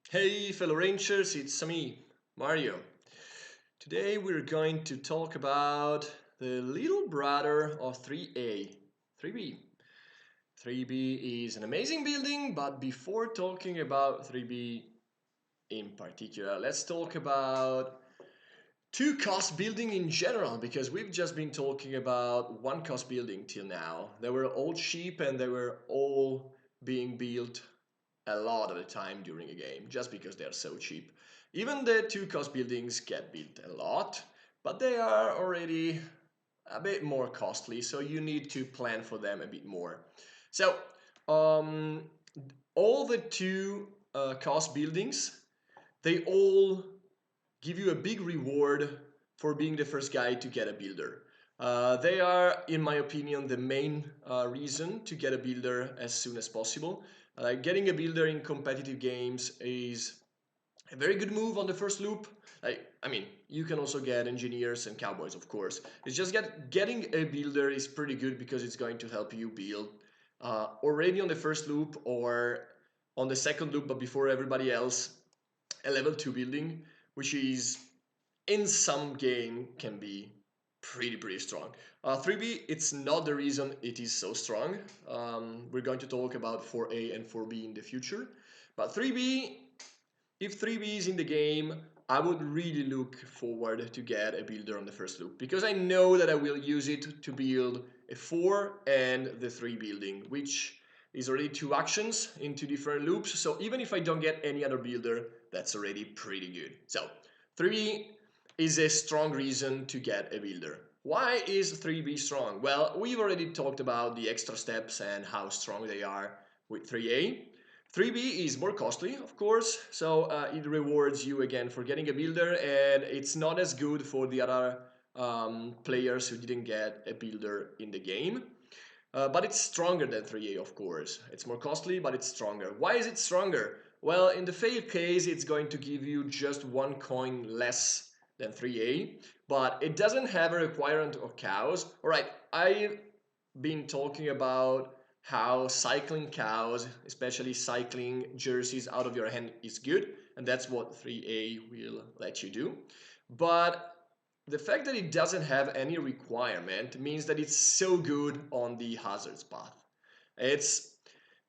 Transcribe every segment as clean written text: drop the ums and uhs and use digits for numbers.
Hey fellow Rangers, it's me, Mario. Today we're going to talk about the little brother of 3A, 3B. 3B is an amazing building, but before talking about 3B in particular, let's talk about two cost building in general because we've just been talking about one cost building till now. They were all cheap and they were all being built a lot of the time during a game just because they're so cheap. Even the two cost buildings get built a lot, but they are already a bit more costly, so you need to plan for them a bit more. So, um, all the two cost buildings, they all give you a big reward for being the first guy to get a builder. They are, in my opinion, the main reason to get a builder as soon as possible. Getting a builder in competitive games is a very good move on the first loop. You can also get engineers and cowboys, of course. It's just getting a builder is pretty good because it's going to help you build already on the first loop or on the second loop, but before everybody else, a level 2 building, which is in some game can be pretty strong. 3B, it's not the reason it is so strong. We're going to talk about 4A and 4B in the future. But 3B, if 3B is in the game, I would really look forward to get a builder on the first loop because I know that I will use it to build a 4 and the 3 building, which is already two actions in two different loops. So even if I don't get any other builder, that's already pretty good. So 3B is a strong reason to get a builder. Why is 3B strong? Well, we've already talked about the extra steps and how strong they are with 3A. 3B is more costly, of course, so it rewards you again for getting a builder, and it's not as good for the other players who didn't get a builder in the game. But it's stronger than 3A, of course. It's more costly, but it's stronger. Why is it stronger? Well, in the fail case, it's going to give you just one coin less than 3A, but it doesn't have a requirement of cows. All right, I've been talking about how cycling cows, especially cycling jerseys out of your hand, is good, and that's what 3A will let you do. But the fact that it doesn't have any requirement means that it's so good on the hazards path. It's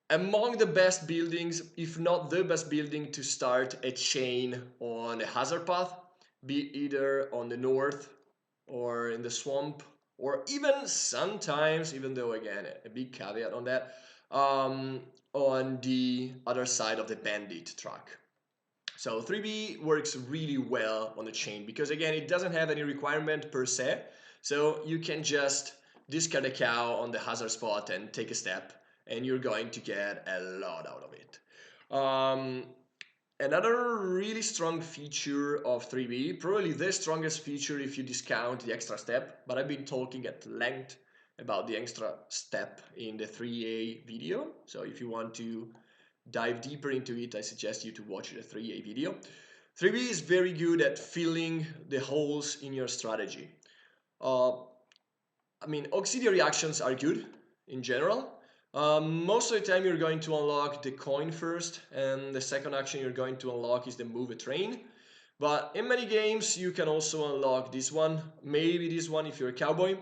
among the best buildings, if not the best building to start a chain on a hazard path, be either on the north or in the swamp, or even sometimes, even though again, a big caveat on that, on the other side of the bandit track. So 3B works really well on the chain because again, it doesn't have any requirement per se. So you can just discard a cow on the hazard spot and take a step and you're going to get a lot out of it. Um, Another really strong feature of 3B, probably the strongest feature if you discount the extra step, but I've been talking at length about the extra step in the 3A video. So if you want to dive deeper into it, I suggest you to watch the 3A video. 3B is very good at filling the holes in your strategy. Uh, Auxiliary actions are good in general. Most of the time you're going to unlock the coin first, and the second action you're going to unlock is the move a train. But in many games you can also unlock this one, maybe this one if you're a cowboy,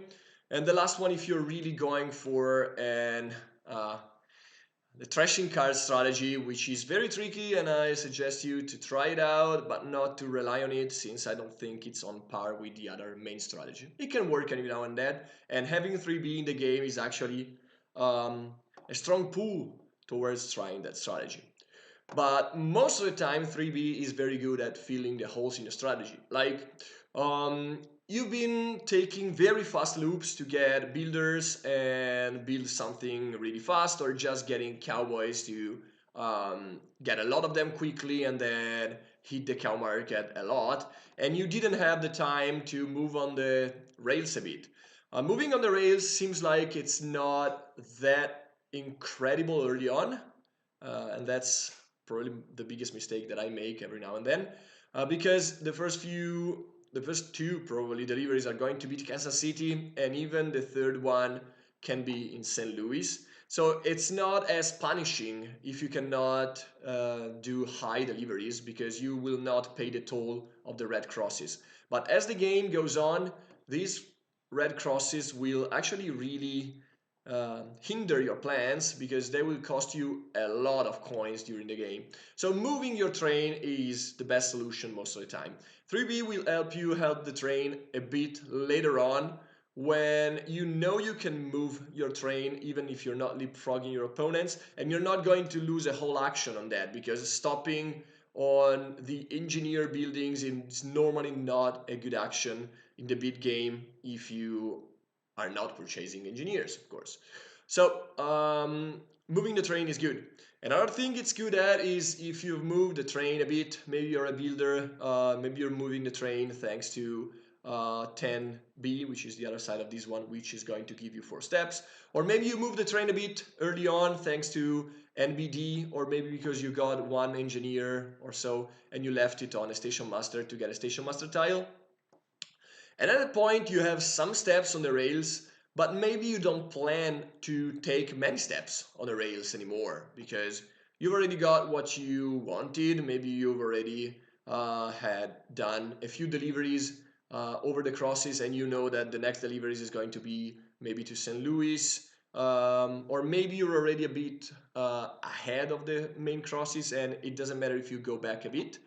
and the last one if you're really going for an the thrashing card strategy, which is very tricky, and I suggest you to try it out, but not to rely on it, since I don't think it's on par with the other main strategy. It can work every now and then, and having 3B in the game is actually um, a strong pull towards trying that strategy. But most of the time, 3B is very good at filling the holes in the strategy. You've been taking very fast loops to get builders and build something really fast, or just getting cowboys to get a lot of them quickly and then hit the cow market a lot. And you didn't have the time to move on the rails a bit. Moving on the rails seems like it's not that incredible early on, and that's probably the biggest mistake that I make every now and then, because the first two probably deliveries are going to be to Kansas City, and even the third one can be in St. Louis. So it's not as punishing if you cannot do high deliveries, because you will not pay the toll of the red crosses. But as the game goes on, these red crosses will actually really hinder your plans, because they will cost you a lot of coins during the game. So moving your train is the best solution most of the time. 3B will help the train a bit later on, when you know you can move your train even if you're not leapfrogging your opponents, and you're not going to lose a whole action on that, because stopping on the engineer buildings is normally not a good action in the bid game if you are not purchasing engineers, of course. So moving the train is good. Another thing it's good at is if you've moved the train a bit, maybe you're a builder, maybe you're moving the train thanks to 10B, which is the other side of this one, which is going to give you 4 steps. Or maybe you move the train a bit early on thanks to NBD, or maybe because you got 1 engineer or so and you left it on a station master to get a station master tile. And at that point you have some steps on the rails, but maybe you don't plan to take many steps on the rails anymore, because you've already got what you wanted. Maybe you've already had done a few deliveries over the crosses, and you know that the next deliveries is going to be maybe to St. Louis, or maybe you're already a bit ahead of the main crosses, and it doesn't matter if you go back a bit.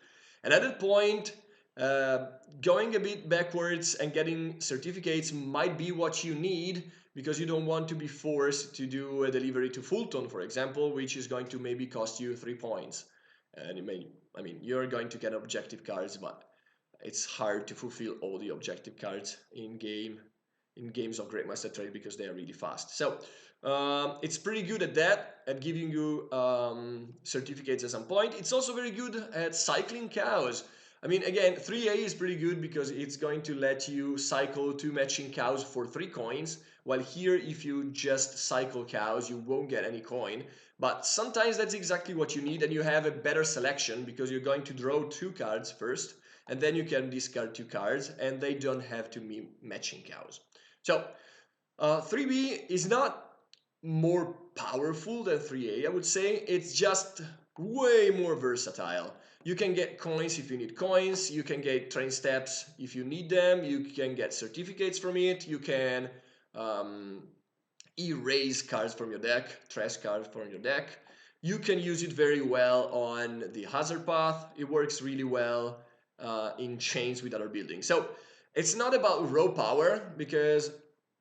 And at that point, uh, going a bit backwards and getting certificates might be what you need, because you don't want to be forced to do a delivery to Fulton, for example, which is going to maybe cost you 3 points. And I mean, you're going to get objective cards, but it's hard to fulfill all the objective cards in games of Great Master Trade, because they are really fast. So it's pretty good at that, at giving you certificates at some point. It's also very good at cycling cows. I mean, again, 3A is pretty good because it's going to let you cycle 2 matching cows for 3 coins, while here, if you just cycle cows, you won't get any coin. But sometimes that's exactly what you need, and you have a better selection, because you're going to draw 2 cards first, and then you can discard 2 cards, and they don't have to be matching cows. So 3B is not more powerful than 3A, I would say. It's just way more versatile. You can get coins if you need coins, you can get train steps if you need them, you can get certificates from it, you can um, erase cards from your deck, trash cards from your deck. You can use it very well on the hazard path. It works really well in chains with other buildings. So it's not about raw power, because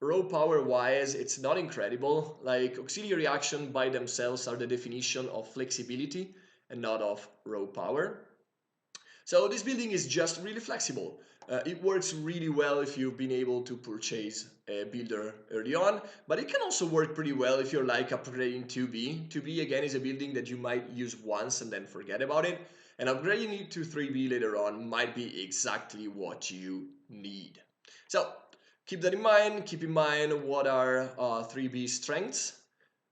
raw power wise, it's not incredible. Like, auxiliary action by themselves are the definition of flexibility and not of raw power. So this building is just really flexible. It works really well if you've been able to purchase a builder early on, but it can also work pretty well if you're like upgrading 2B. 2B again is a building that you might use once and then forget about it, and upgrading it to 3B later on might be exactly what you need. So keep that in mind. Keep in mind what are 3B strengths,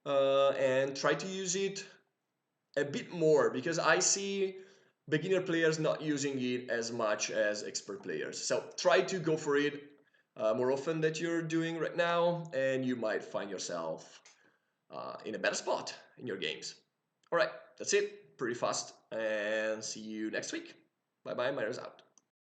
and try to use it a bit more, because I see beginner players not using it as much as expert players. So try to go for it more often that you're doing right now, and you might find yourself in a better spot in your games. All right, that's it. Pretty fast, and see you next week. Bye bye, Myers out.